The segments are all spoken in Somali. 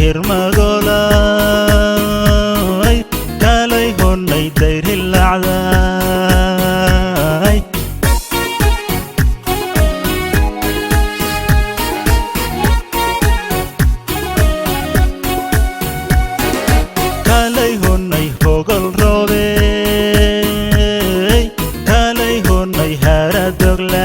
hirmagolay kalay honay dayril lacday kalay honay hogol robe kalay honay haradoglay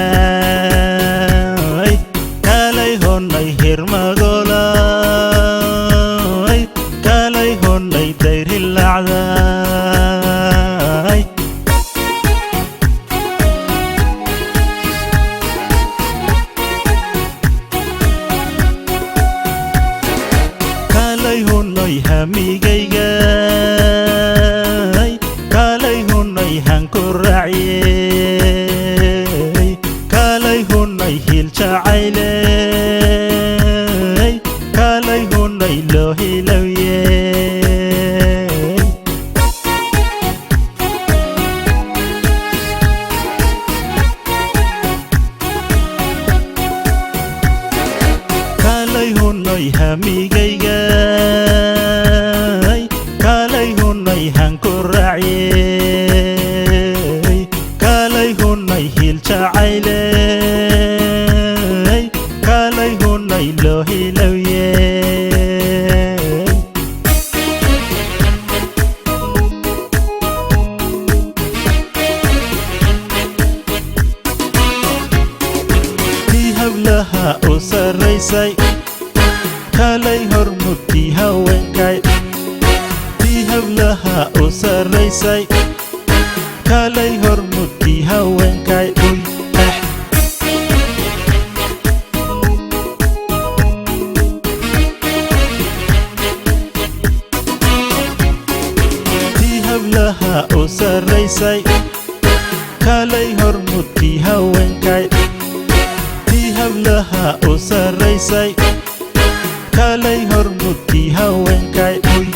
kalay honay hirmagolay kalay honay dayril lacday kalay honay hamigayga kalay honay hankuraciyey kalay honay hiljacayley kalay honay loo hilowyey kalay honay hamigayga kalay honay hankuraciyey kalay honay hiljacayley kalay honay loo hilowyey tii hablaha u sarraysay kalay hormudkii haweenkay tii hablaha u sarraysay kalay hormudkii haweenkay uy tii hablaha u sarraysay kalay hormudkii haweenkay tii hablaha u sarraysay kalay hormudkii haweenkay uy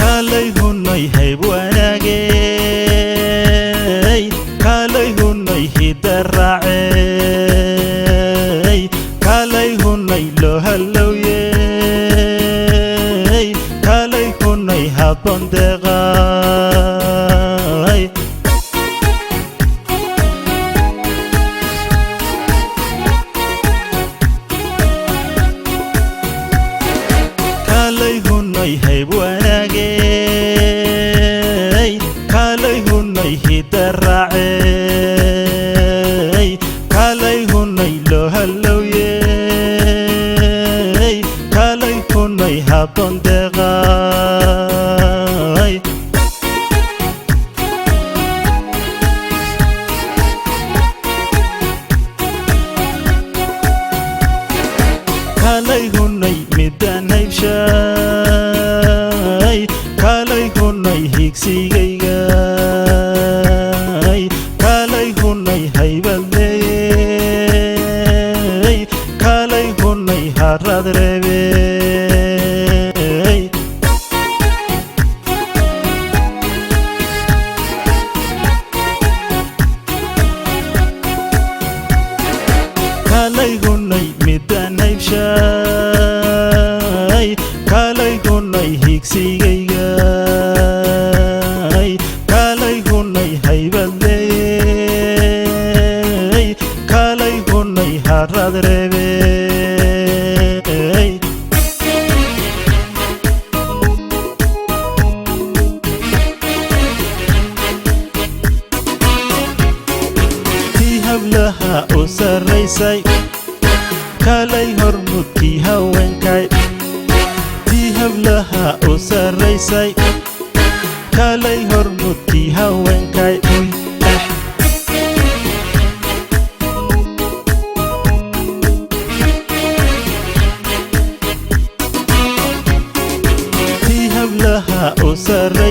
kalay honay hayb wanaagey kalay honay hidarraacey kalay honay loo hallowyey kalay honay habondeeqay kalay honay hayb wanaagey kalay honay hidarraacey kalay honay loo hallowyey kalay honay habondeeqay kalay honay midaan haybshay kalay honay higsigayga kalay honay haybadleeyey kalay honay harad reebey kalay honay midaan haybshay kalay honay higsigayga kalay honay haybadleeyey kalay honay harad reebey tii hablaha u sarraysay kalay hormudkii haweenkay tii hablaha u sarraysay kalay hormudkii haweenkay uy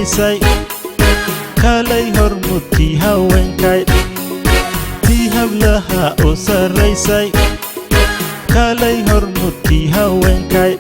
sarraysay kalay hormudkii haweenkay tii hablaha u sarraysay kalay hormudkii haweenkay